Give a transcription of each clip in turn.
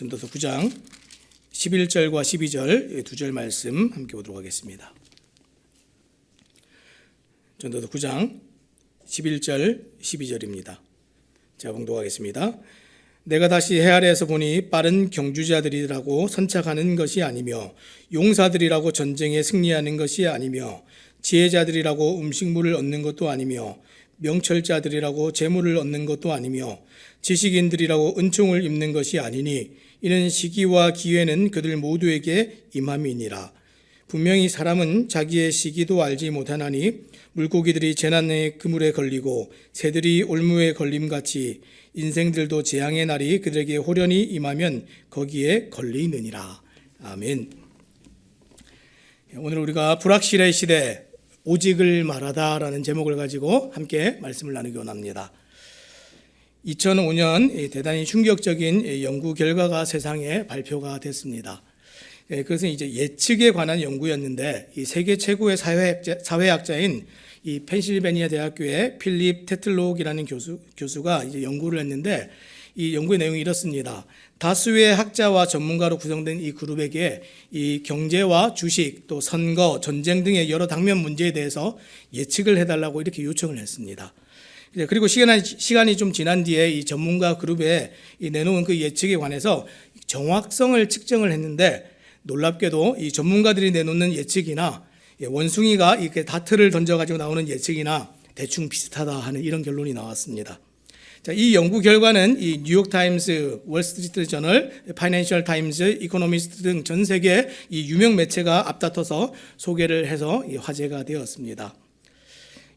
전도서 9장 11절과 12절 두 절 말씀 함께 보도록 하겠습니다. 전도서 9장 11절 12절입니다. 제가 봉독하겠습니다. 내가 다시 해 아래에서 보니 빠른 경주자들이라고 선착하는 것이 아니며 용사들이라고 전쟁에 승리하는 것이 아니며 지혜자들이라고 음식물을 얻는 것도 아니며 명철자들이라고 재물을 얻는 것도 아니며 지식인들이라고 은총을 입는 것이 아니니 이는 시기와 기회는 그들 모두에게 임함이니라. 분명히 사람은 자기의 시기도 알지 못하나니 물고기들이 재난의 그물에 걸리고 새들이 올무에 걸림같이 인생들도 재앙의 날이 그들에게 호련히 임하면 거기에 걸리느니라. 아멘. 오늘 우리가 불확실의 시대 오직을 말하다라는 제목을 가지고 함께 말씀을 나누기 원합니다. 2005년 대단히 충격적인 연구 결과가 세상에 발표가 됐습니다. 그것은 이제 예측에 관한 연구였는데 이 세계 최고의 사회학자인 이 펜실베니아 대학교의 필립 테틀록이라는 교수가 이제 연구를 했는데 이 연구의 내용이 이렇습니다. 다수의 학자와 전문가로 구성된 이 그룹에게 이 경제와 주식 또 선거, 전쟁 등의 여러 당면 문제에 대해서 예측을 해달라고 이렇게 요청을 했습니다. 그리고 시간이 좀 지난 뒤에 이 전문가 그룹에 내놓은 그 예측에 관해서 정확성을 측정을 했는데 놀랍게도 이 전문가들이 내놓는 예측이나 원숭이가 이렇게 다트를 던져가지고 나오는 예측이나 대충 비슷하다 하는 이런 결론이 나왔습니다. 자, 이 연구 결과는 이 뉴욕타임스, 월스트리트 저널, 파이낸셜 타임즈, 이코노미스트 등 전 세계 이 유명 매체가 앞다퉈서 소개를 해서 화제가 되었습니다.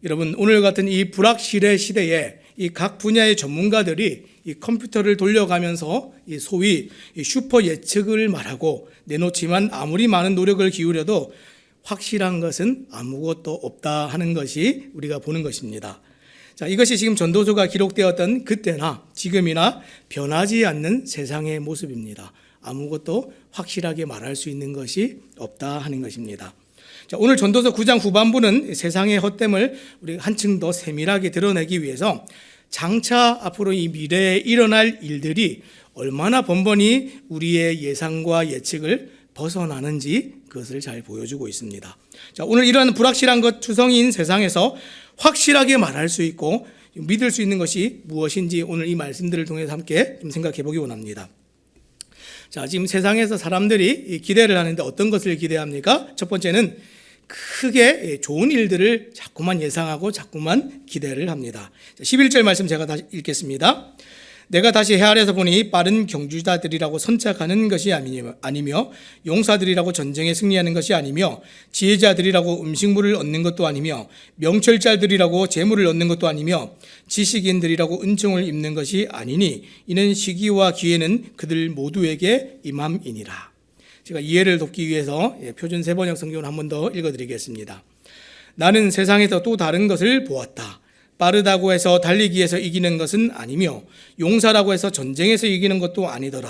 여러분, 오늘 같은 이 불확실의 시대에 이 각 분야의 전문가들이 이 컴퓨터를 돌려가면서 이 소위 이 슈퍼 예측을 말하고 내놓지만 아무리 많은 노력을 기울여도 확실한 것은 아무것도 없다 하는 것이 우리가 보는 것입니다. 자, 이것이 지금 전도서가 기록되었던 그때나 지금이나 변하지 않는 세상의 모습입니다. 아무것도 확실하게 말할 수 있는 것이 없다 하는 것입니다. 자, 오늘 전도서 9장 후반부는 세상의 헛됨을 우리 한층 더 세밀하게 드러내기 위해서 장차 앞으로 이 미래에 일어날 일들이 얼마나 번번이 우리의 예상과 예측을 벗어나는지 그것을 잘 보여주고 있습니다. 자, 오늘 이러한 불확실한 것 투성이인 세상에서 확실하게 말할 수 있고 믿을 수 있는 것이 무엇인지 오늘 이 말씀들을 통해서 함께 좀 생각해 보기 원합니다. 자, 지금 세상에서 사람들이 기대를 하는데 어떤 것을 기대합니까? 첫 번째는 크게 좋은 일들을 자꾸만 예상하고 자꾸만 기대를 합니다. 11절 말씀 제가 다시 읽겠습니다. 내가 다시 해 아래에서 보니 빠른 경주자들이라고 선착하는 것이 아니며 용사들이라고 전쟁에 승리하는 것이 아니며 지혜자들이라고 음식물을 얻는 것도 아니며 명철자들이라고 재물을 얻는 것도 아니며 지식인들이라고 은총을 입는 것이 아니니 이는 시기와 기회는 그들 모두에게 임함이니라. 제가 이해를 돕기 위해서 표준 세번역 성경을 한 번 더 읽어드리겠습니다. 나는 세상에서 또 다른 것을 보았다. 빠르다고 해서 달리기에서 이기는 것은 아니며 용사라고 해서 전쟁에서 이기는 것도 아니더라.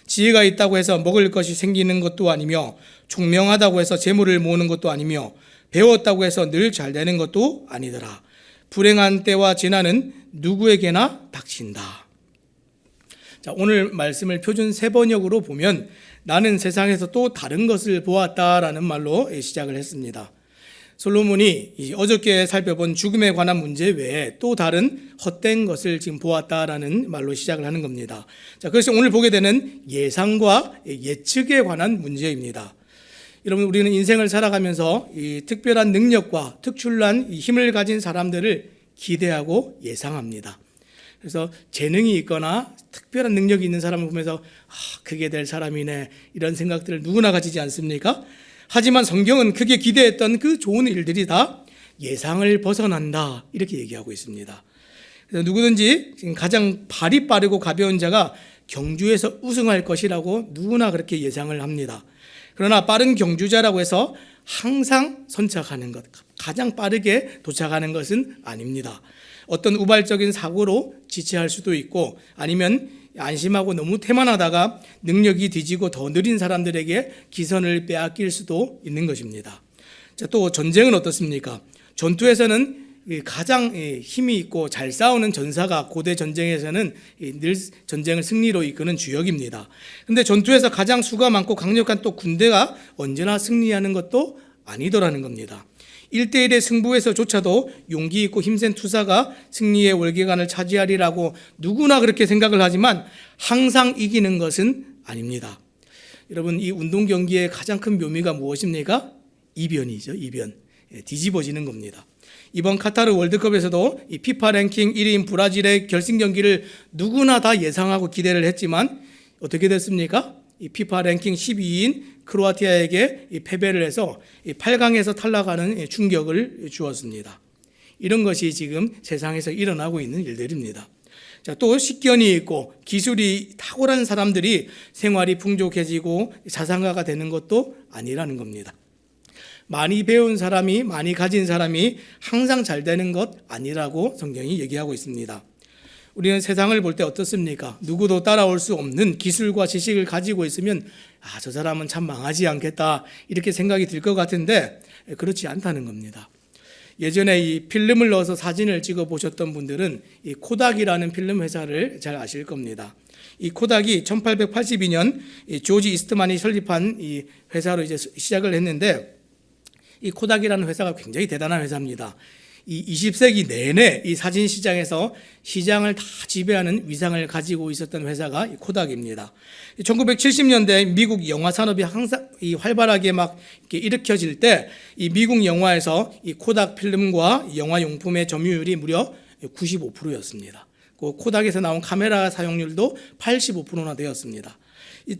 지혜가 있다고 해서 먹을 것이 생기는 것도 아니며 총명하다고 해서 재물을 모으는 것도 아니며 배웠다고 해서 늘 잘 되는 것도 아니더라. 불행한 때와 재난은 누구에게나 닥친다. 자, 오늘 말씀을 표준 세번역으로 보면 나는 세상에서 또 다른 것을 보았다라는 말로 시작을 했습니다. 솔로몬이 어저께 살펴본 죽음에 관한 문제 외에 또 다른 헛된 것을 지금 보았다라는 말로 시작을 하는 겁니다. 자, 그래서 오늘 보게 되는 예상과 예측에 관한 문제입니다. 여러분, 우리는 인생을 살아가면서 이 특별한 능력과 특출난 힘을 가진 사람들을 기대하고 예상합니다. 그래서 재능이 있거나 특별한 능력이 있는 사람을 보면서 그게 될 사람이네 이런 생각들을 누구나 가지지 않습니까? 하지만 성경은 크게 기대했던 그 좋은 일들이 다 예상을 벗어난다 이렇게 얘기하고 있습니다. 그래서 누구든지 지금 가장 발이 빠르고 가벼운 자가 경주에서 우승할 것이라고 누구나 그렇게 예상을 합니다. 그러나 빠른 경주자라고 해서 항상 선착하는 것, 가장 빠르게 도착하는 것은 아닙니다. 어떤 우발적인 사고로 지체할 수도 있고 아니면 안심하고 너무 태만하다가 능력이 뒤지고 더 느린 사람들에게 기선을 빼앗길 수도 있는 것입니다. 자, 또 전쟁은 어떻습니까? 전투에서는 가장 힘이 있고 잘 싸우는 전사가 고대 전쟁에서는 늘 전쟁을 승리로 이끄는 주역입니다. 그런데 전투에서 가장 수가 많고 강력한 또 군대가 언제나 승리하는 것도 아니더라는 겁니다. 1대1의 승부에서조차도 용기 있고 힘센 투사가 승리의 월계관을 차지하리라고 누구나 그렇게 생각을 하지만 항상 이기는 것은 아닙니다. 여러분, 이 운동 경기의 가장 큰 묘미가 무엇입니까? 이변이죠. 이변. 뒤집어지는 겁니다. 이번 카타르 월드컵에서도 이 피파 랭킹 1위인 브라질의 결승 경기를 누구나 다 예상하고 기대를 했지만 어떻게 됐습니까? 이 피파 랭킹 12위인 크로아티아에게 패배를 해서 8강에서 탈락하는 충격을 주었습니다. 이런 것이 지금 세상에서 일어나고 있는 일들입니다. 자, 또 식견이 있고 기술이 탁월한 사람들이 생활이 풍족해지고 자산가가 되는 것도 아니라는 겁니다. 많이 배운 사람이, 많이 가진 사람이 항상 잘 되는 것 아니라고 성경이 얘기하고 있습니다. 우리는 세상을 볼 때 어떻습니까? 누구도 따라올 수 없는 기술과 지식을 가지고 있으면 저 사람은 참 망하지 않겠다 이렇게 생각이 들 것 같은데 그렇지 않다는 겁니다. 예전에 이 필름을 넣어서 사진을 찍어 보셨던 분들은 이 코닥이라는 필름 회사를 잘 아실 겁니다. 이 코닥이 1882년 조지 이스트만이 설립한 이 회사로 이제 시작을 했는데 이 코닥이라는 회사가 굉장히 대단한 회사입니다. 이 20세기 내내 이 사진 시장에서 시장을 다 지배하는 위상을 가지고 있었던 회사가 이 코닥입니다. 1970년대 미국 영화 산업이 항상 이 활발하게 막 이렇게 일으켜질 때 이 미국 영화에서 이 코닥 필름과 영화 용품의 점유율이 무려 95%였습니다. 그 코닥에서 나온 카메라 사용률도 85%나 되었습니다.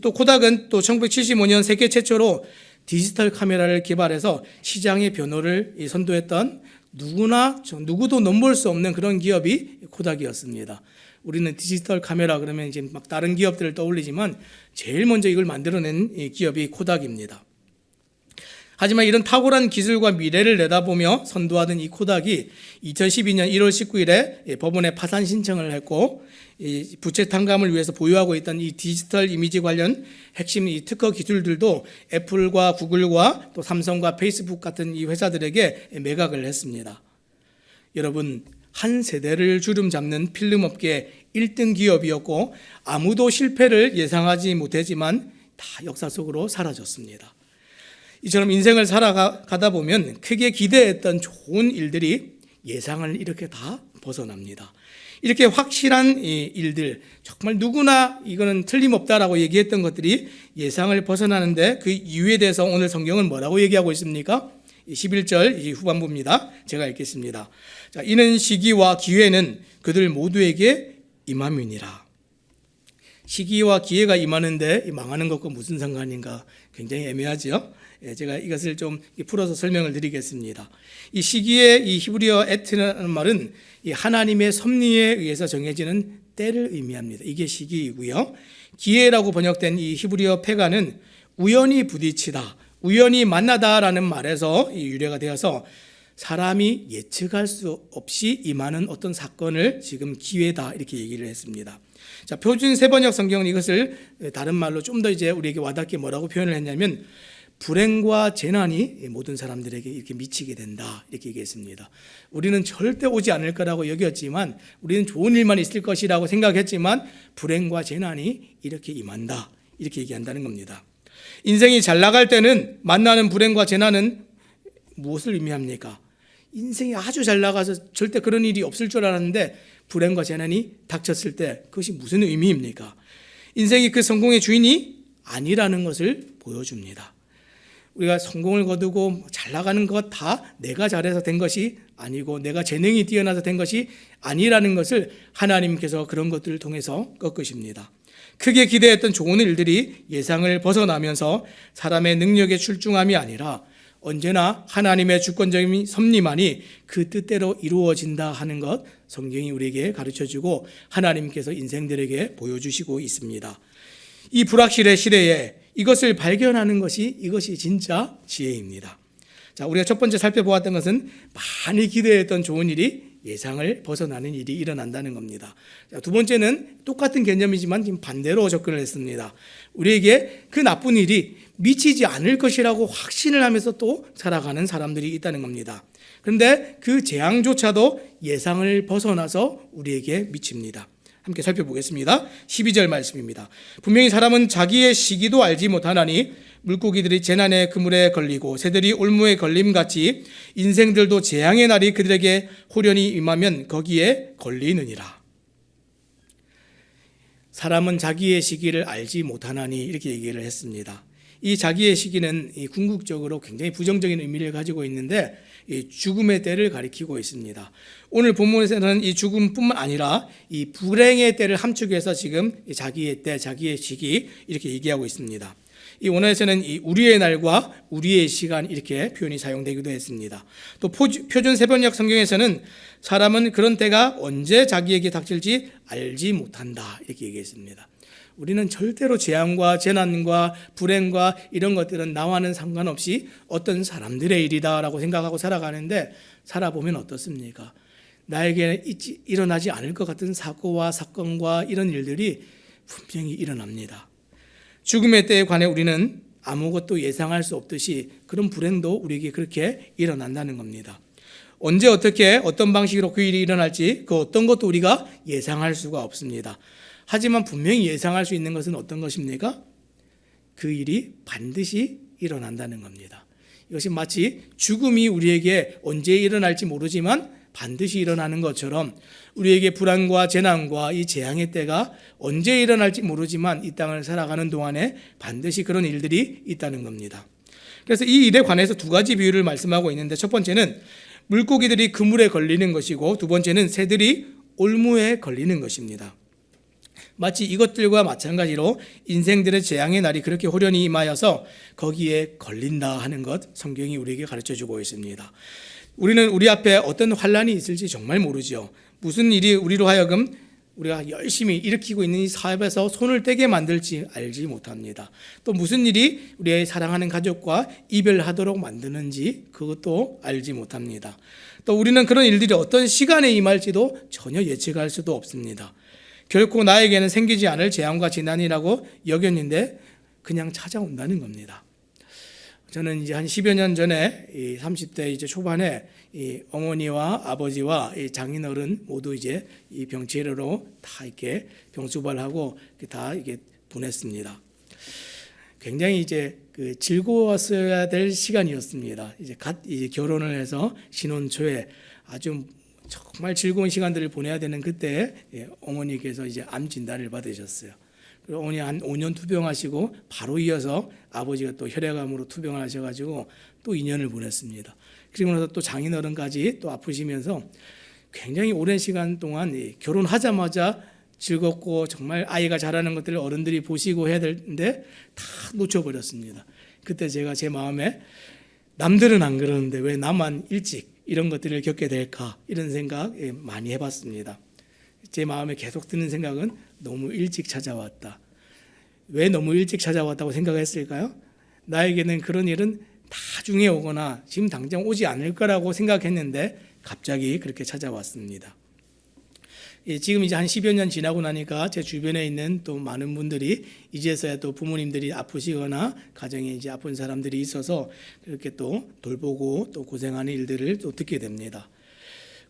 또 코닥은 또 1975년 세계 최초로 디지털 카메라를 개발해서 시장의 변호를 선도했던 누구도 넘볼 수 없는 그런 기업이 코닥이었습니다. 우리는 디지털 카메라 그러면 이제 막 다른 기업들을 떠올리지만 제일 먼저 이걸 만들어낸 기업이 코닥입니다. 하지만 이런 탁월한 기술과 미래를 내다보며 선도하던 이 코닥이 2012년 1월 19일에 법원에 파산 신청을 했고 부채 탕감을 위해서 보유하고 있던 이 디지털 이미지 관련 핵심 이 특허 기술들도 애플과 구글과 또 삼성과 페이스북 같은 이 회사들에게 매각을 했습니다. 여러분, 한 세대를 주름 잡는 필름업계 1등 기업이었고 아무도 실패를 예상하지 못했지만 다 역사 속으로 사라졌습니다. 이처럼 인생을 살아가다 보면 크게 기대했던 좋은 일들이 예상을 이렇게 다 벗어납니다. 이렇게 확실한 일들, 정말 누구나 이거는 틀림없다라고 얘기했던 것들이 예상을 벗어나는데 그 이유에 대해서 오늘 성경은 뭐라고 얘기하고 있습니까? 11절 후반부입니다. 제가 읽겠습니다. 자, 이는 시기와 기회는 그들 모두에게 임함이니라. 시기와 기회가 임하는데 망하는 것과 무슨 상관인가? 굉장히 애매하죠. 제가 이것을 좀 풀어서 설명을 드리겠습니다. 이 시기의 이 히브리어 에트라는 말은 이 하나님의 섭리에 의해서 정해지는 때를 의미합니다. 이게 시기이고요. 기회라고 번역된 이 히브리어 페가는 우연히 부딪히다, 우연히 만나다라는 말에서 유래가 되어서 사람이 예측할 수 없이 임하는 어떤 사건을 지금 기회다 이렇게 얘기를 했습니다. 자, 표준 세번역 성경은 이것을 다른 말로 좀 더 이제 우리에게 와닿게 뭐라고 표현을 했냐면 불행과 재난이 모든 사람들에게 이렇게 미치게 된다 이렇게 얘기했습니다. 우리는 절대 오지 않을 거라고 여겼지만 우리는 좋은 일만 있을 것이라고 생각했지만 불행과 재난이 이렇게 임한다 이렇게 얘기한다는 겁니다. 인생이 잘 나갈 때는 만나는 불행과 재난은 무엇을 의미합니까? 인생이 아주 잘 나가서 절대 그런 일이 없을 줄 알았는데 불행과 재난이 닥쳤을 때 그것이 무슨 의미입니까? 인생이 그 성공의 주인이 아니라는 것을 보여줍니다. 우리가 성공을 거두고 잘 나가는 것 다 내가 잘해서 된 것이 아니고 내가 재능이 뛰어나서 된 것이 아니라는 것을 하나님께서 그런 것들을 통해서 꺾으십니다. 크게 기대했던 좋은 일들이 예상을 벗어나면서 사람의 능력의 출중함이 아니라 언제나 하나님의 주권적인 섭리만이 그 뜻대로 이루어진다 하는 것 성경이 우리에게 가르쳐주고 하나님께서 인생들에게 보여주시고 있습니다. 이 불확실의 시대에 이것을 발견하는 것이 이것이 진짜 지혜입니다. 자, 우리가 첫 번째 살펴보았던 것은 많이 기대했던 좋은 일이 예상을 벗어나는 일이 일어난다는 겁니다. 자, 두 번째는 똑같은 개념이지만 지금 반대로 접근을 했습니다. 우리에게 그 나쁜 일이 미치지 않을 것이라고 확신을 하면서 또 살아가는 사람들이 있다는 겁니다. 그런데 그 재앙조차도 예상을 벗어나서 우리에게 미칩니다. 함께 살펴보겠습니다. 12절 말씀입니다. 분명히 사람은 자기의 시기도 알지 못하나니 물고기들이 재난의 그물에 걸리고 새들이 올무에 걸림같이 인생들도 재앙의 날이 그들에게 호련히 임하면 거기에 걸리느니라. 사람은 자기의 시기를 알지 못하나니 이렇게 얘기를 했습니다. 이 자기의 시기는 궁극적으로 굉장히 부정적인 의미를 가지고 있는데 죽음의 때를 가리키고 있습니다. 오늘 본문에서는 이 죽음뿐만 아니라 이 불행의 때를 함축해서 지금 자기의 때, 자기의 시기 이렇게 얘기하고 있습니다. 이 원어에서는 이 우리의 날과 우리의 시간 이렇게 표현이 사용되기도 했습니다. 또 표준 세번역 성경에서는 사람은 그런 때가 언제 자기에게 닥칠지 알지 못한다 이렇게 얘기했습니다. 우리는 절대로 재앙과 재난과 불행과 이런 것들은 나와는 상관없이 어떤 사람들의 일이다라고 생각하고 살아가는데 살아보면 어떻습니까? 나에게 일어나지 않을 것 같은 사고와 사건과 이런 일들이 분명히 일어납니다. 죽음의 때에 관해 우리는 아무것도 예상할 수 없듯이 그런 불행도 우리에게 그렇게 일어난다는 겁니다. 언제 어떻게 어떤 방식으로 그 일이 일어날지 그 어떤 것도 우리가 예상할 수가 없습니다. 하지만 분명히 예상할 수 있는 것은 어떤 것입니까? 그 일이 반드시 일어난다는 겁니다. 이것이 마치 죽음이 우리에게 언제 일어날지 모르지만 반드시 일어나는 것처럼 우리에게 불안과 재난과 이 재앙의 때가 언제 일어날지 모르지만 이 땅을 살아가는 동안에 반드시 그런 일들이 있다는 겁니다. 그래서 이 일에 관해서 두 가지 비유를 말씀하고 있는데 첫 번째는 물고기들이 그물에 걸리는 것이고 두 번째는 새들이 올무에 걸리는 것입니다. 마치 이것들과 마찬가지로 인생들의 재앙의 날이 그렇게 호련히 임하여서 거기에 걸린다 하는 것 성경이 우리에게 가르쳐주고 있습니다. 우리는 우리 앞에 어떤 환란이 있을지 정말 모르죠. 무슨 일이 우리로 하여금 우리가 열심히 일으키고 있는 이 사업에서 손을 떼게 만들지 알지 못합니다. 또 무슨 일이 우리의 사랑하는 가족과 이별하도록 만드는지 그것도 알지 못합니다. 또 우리는 그런 일들이 어떤 시간에 임할지도 전혀 예측할 수도 없습니다. 결코 나에게는 생기지 않을 재앙과 재난이라고 여겼는데 그냥 찾아온다는 겁니다. 저는 이제 한 10여 년 전에 30대 이제 초반에 어머니와 아버지와 장인어른 모두 이제 이 병치료로 다 이렇게 병수발하고 다 이게 보냈습니다. 굉장히 이제 즐거웠어야 될 시간이었습니다. 이제 결혼을 해서 신혼 초에 아주 정말 즐거운 시간들을 보내야 되는 그때 어머니께서 이제 암 진단을 받으셨어요. 그리고 어머니 한 5년 투병하시고 바로 이어서 아버지가 또 혈액암으로 투병을 하셔가지고 또 2년을 보냈습니다. 그리고 나서 또 장인어른까지 또 아프시면서 굉장히 오랜 시간 동안 결혼하자마자 즐겁고 정말 아이가 자라는 것들을 어른들이 보시고 해야 되는데 다 놓쳐버렸습니다. 그때 제가 제 마음에 남들은 안 그러는데 왜 나만 일찍 이런 것들을 겪게 될까 이런 생각 많이 해봤습니다. 제 마음에 계속 드는 생각은 너무 일찍 찾아왔다. 왜 너무 일찍 찾아왔다고 생각했을까요? 나에게는 그런 일은 나중에 오거나 지금 당장 오지 않을 거라고 생각했는데 갑자기 그렇게 찾아왔습니다. 지금 이제 한 10여 년 지나고 나니까 제 주변에 있는 또 많은 분들이 이제서야 또 부모님들이 아프시거나 가정에 이제 아픈 사람들이 있어서 그렇게 또 돌보고 또 고생하는 일들을 또 듣게 됩니다.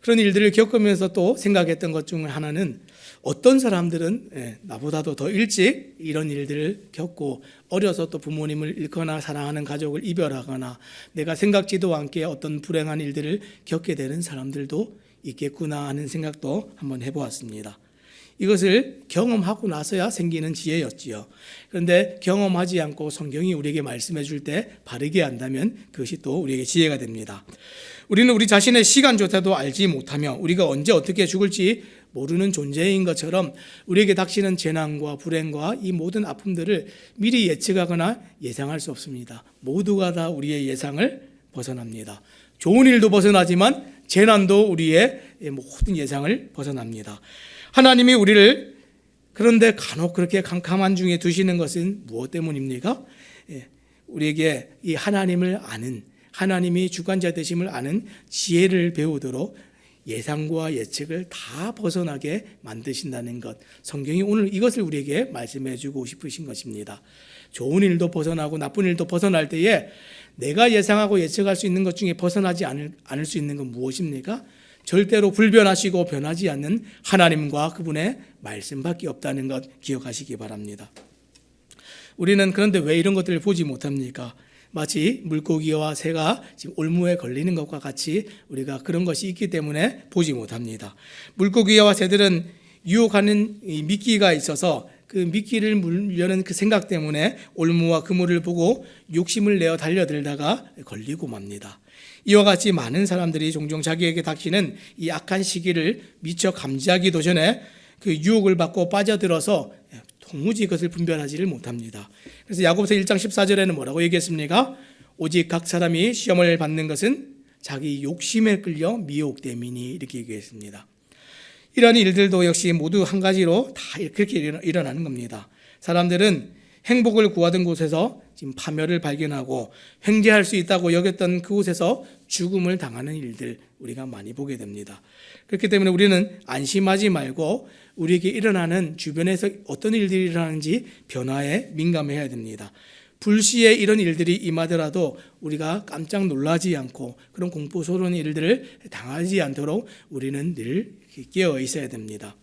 그런 일들을 겪으면서 또 생각했던 것 중 하나는 어떤 사람들은 나보다도 더 일찍 이런 일들을 겪고 어려서 또 부모님을 잃거나 사랑하는 가족을 이별하거나 내가 생각지도 않게 어떤 불행한 일들을 겪게 되는 사람들도 있겠구나 하는 생각도 한번 해보았습니다. 이것을 경험하고 나서야 생기는 지혜였지요. 그런데 경험하지 않고 성경이 우리에게 말씀해 줄 때 바르게 한다면 그것이 또 우리에게 지혜가 됩니다. 우리는 우리 자신의 시간조차도 알지 못하며 우리가 언제 어떻게 죽을지 모르는 존재인 것처럼 우리에게 닥치는 재난과 불행과 이 모든 아픔들을 미리 예측하거나 예상할 수 없습니다. 모두가 다 우리의 예상을 벗어납니다. 좋은 일도 벗어나지만 재난도 우리의 모든 예상을 벗어납니다. 하나님이 우리를 그런데 간혹 그렇게 캄캄한 중에 두시는 것은 무엇 때문입니까? 우리에게 이 하나님을 아는 하나님이 주관자 되심을 아는 지혜를 배우도록 예상과 예측을 다 벗어나게 만드신다는 것, 성경이 오늘 이것을 우리에게 말씀해 주고 싶으신 것입니다. 좋은 일도 벗어나고 나쁜 일도 벗어날 때에 내가 예상하고 예측할 수 있는 것 중에 벗어나지 않을 수 있는 건 무엇입니까? 절대로 불변하시고 변하지 않는 하나님과 그분의 말씀밖에 없다는 것 기억하시기 바랍니다. 우리는 그런데 왜 이런 것들을 보지 못합니까? 마치 물고기와 새가 지금 올무에 걸리는 것과 같이 우리가 그런 것이 있기 때문에 보지 못합니다. 물고기와 새들은 유혹하는 미끼가 있어서 그 미끼를 물려는 그 생각 때문에 올무와 그물을 보고 욕심을 내어 달려들다가 걸리고 맙니다. 이와 같이 많은 사람들이 종종 자기에게 닥치는 이 악한 시기를 미처 감지하기도 전에 그 유혹을 받고 빠져들어서 도무지 그것을 분별하지를 못합니다. 그래서 야고보서 1장 14절에는 뭐라고 얘기했습니까? 오직 각 사람이 시험을 받는 것은 자기 욕심에 끌려 미혹됨이니, 이렇게 얘기했습니다. 이러한 일들도 역시 모두 한 가지로 다 그렇게 일어나는 겁니다. 사람들은 행복을 구하던 곳에서 지금 파멸을 발견하고 횡재할 수 있다고 여겼던 그곳에서 죽음을 당하는 일들 우리가 많이 보게 됩니다. 그렇기 때문에 우리는 안심하지 말고 우리에게 일어나는 주변에서 어떤 일들이 일어나는지 변화에 민감해야 됩니다. 불시에 이런 일들이 임하더라도 우리가 깜짝 놀라지 않고 그런 공포스러운 일들을 당하지 않도록 우리는 늘 깨어 있어야 됩니다.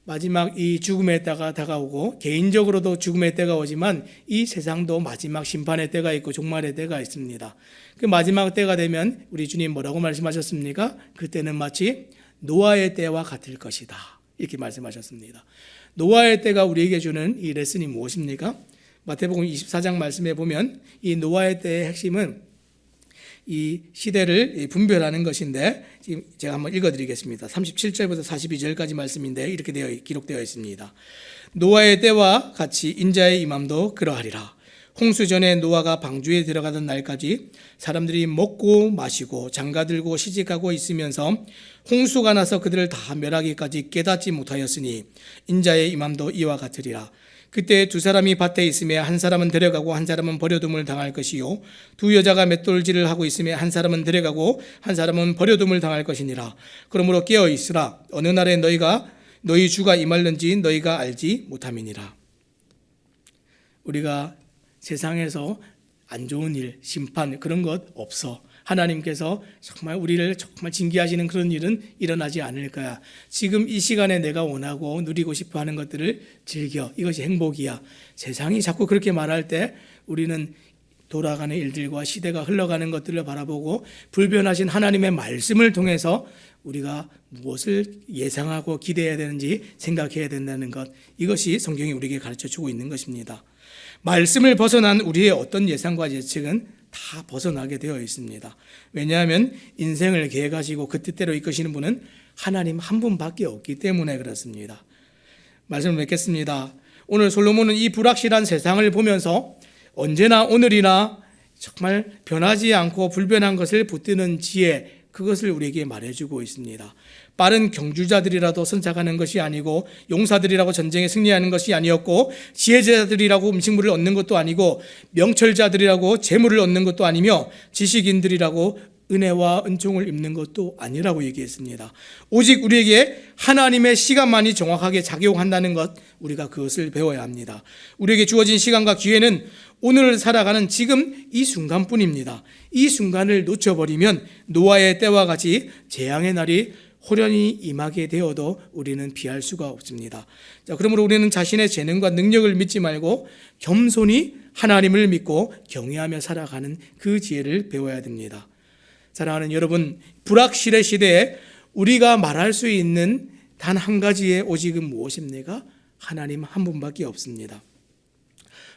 마지막 이 죽음의 때가 다가오고 개인적으로도 죽음의 때가 오지만 이 세상도 마지막 심판의 때가 있고 종말의 때가 있습니다. 그 마지막 때가 되면 우리 주님 뭐라고 말씀하셨습니까? 그때는 마치 노아의 때와 같을 것이다, 이렇게 말씀하셨습니다. 노아의 때가 우리에게 주는 이 레슨이 무엇입니까? 마태복음 24장 말씀에 보면 이 노아의 때의 핵심은 이 시대를 분별하는 것인데, 지금 제가 한번 읽어드리겠습니다. 37절부터 42절까지 말씀인데 이렇게 기록되어 있습니다. 노아의 때와 같이 인자의 임함도 그러하리라. 홍수 전에 노아가 방주에 들어가던 날까지 사람들이 먹고 마시고 장가들고 시집가고 있으면서 홍수가 나서 그들을 다 멸하기까지 깨닫지 못하였으니 인자의 임함도 이와 같으리라. 그때 두 사람이 밭에 있음에 한 사람은 데려가고 한 사람은 버려둠을 당할 것이요, 두 여자가 맷돌질을 하고 있음에 한 사람은 데려가고 한 사람은 버려둠을 당할 것이니라. 그러므로 깨어 있으라. 어느 날에 너희 주가 임할는지 너희가 알지 못함이니라. 우리가 세상에서 안 좋은 일, 심판 그런 것 없어. 하나님께서 정말 우리를 정말 징계하시는 그런 일은 일어나지 않을 거야. 지금 이 시간에 내가 원하고 누리고 싶어하는 것들을 즐겨. 이것이 행복이야. 세상이 자꾸 그렇게 말할 때 우리는 돌아가는 일들과 시대가 흘러가는 것들을 바라보고 불변하신 하나님의 말씀을 통해서 우리가 무엇을 예상하고 기대해야 되는지 생각해야 된다는 것, 이것이 성경이 우리에게 가르쳐주고 있는 것입니다. 말씀을 벗어난 우리의 어떤 예상과 예측은 다 벗어나게 되어 있습니다. 왜냐하면 인생을 계획하시고 그 뜻대로 이끄시는 분은 하나님 한 분밖에 없기 때문에 그렇습니다. 말씀을 맺겠습니다. 오늘 솔로몬은 이 불확실한 세상을 보면서 언제나 오늘이나 정말 변하지 않고 불변한 것을 붙드는 지혜, 그것을 우리에게 말해주고 있습니다. 빠른 경주자들이라도 선착하는 것이 아니고 용사들이라고 전쟁에 승리하는 것이 아니었고 지혜자들이라고 음식물을 얻는 것도 아니고 명철자들이라고 재물을 얻는 것도 아니며 지식인들이라고 은혜와 은총을 입는 것도 아니라고 얘기했습니다. 오직 우리에게 하나님의 시간만이 정확하게 작용한다는 것, 우리가 그것을 배워야 합니다. 우리에게 주어진 시간과 기회는 오늘을 살아가는 지금 이 순간뿐입니다. 이 순간을 놓쳐버리면 노아의 때와 같이 재앙의 날이 호련히 임하게 되어도 우리는 피할 수가 없습니다. 자, 그러므로 우리는 자신의 재능과 능력을 믿지 말고 겸손히 하나님을 믿고 경외하며 살아가는 그 지혜를 배워야 됩니다. 사랑하는 여러분, 불확실의 시대에 우리가 말할 수 있는 단 한 가지의 오직은 무엇입니까? 하나님 한 분밖에 없습니다.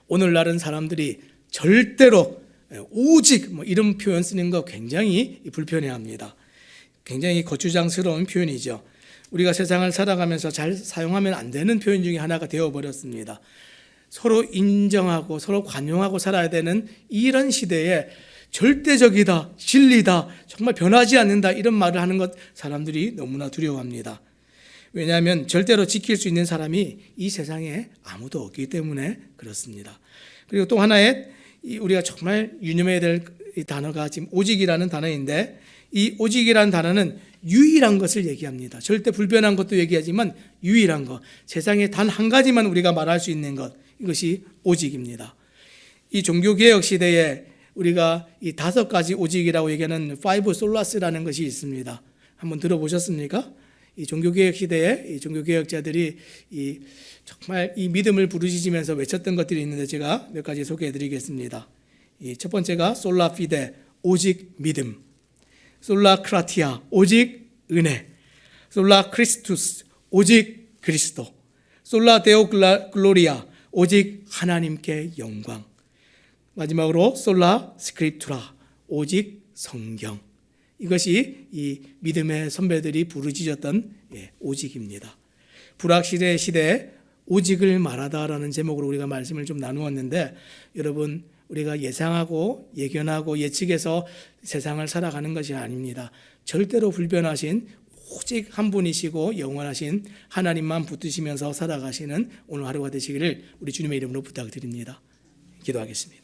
오늘날은 사람들이 절대로 오직 이런 표현 쓰는 거 굉장히 불편해합니다. 굉장히 거추장스러운 표현이죠. 우리가 세상을 살아가면서 잘 사용하면 안 되는 표현 중에 하나가 되어버렸습니다. 서로 인정하고 서로 관용하고 살아야 되는 이런 시대에 절대적이다, 진리다, 정말 변하지 않는다, 이런 말을 하는 것 사람들이 너무나 두려워합니다. 왜냐하면 절대로 지킬 수 있는 사람이 이 세상에 아무도 없기 때문에 그렇습니다. 그리고 또 하나의 우리가 정말 유념해야 될 단어가 지금 오직이라는 단어인데, 이 오직이라는 단어는 유일한 것을 얘기합니다. 절대 불변한 것도 얘기하지만 유일한 것, 세상에 단 한 가지만 우리가 말할 수 있는 것, 이것이 오직입니다. 이 종교개혁 시대에 우리가 이 5가지 오직이라고 얘기하는 five solas라는 것이 있습니다. 한번 들어보셨습니까? 이 종교개혁 시대에 이 종교개혁자들이 정말 이 믿음을 부르짖으면서 외쳤던 것들이 있는데 제가 몇 가지 소개해 드리겠습니다. 첫 번째가 솔라 피데, 오직 믿음. 솔라 크라티아, 오직 은혜. 솔라 크리스투스, 오직 그리스도. 솔라 데오 글로리아, 오직 하나님께 영광. 마지막으로 솔라 스크립투라, 오직 성경. 이것이 이 믿음의 선배들이 부르짖었던 오직입니다. 불확실의 시대에 오직을 말하다라는 제목으로 우리가 말씀을 좀 나누었는데, 여러분, 우리가 예상하고 예견하고 예측해서 세상을 살아가는 것이 아닙니다. 절대로 불변하신 오직 한 분이시고 영원하신 하나님만 붙드시면서 살아가시는 오늘 하루가 되시기를 우리 주님의 이름으로 부탁드립니다. 기도하겠습니다.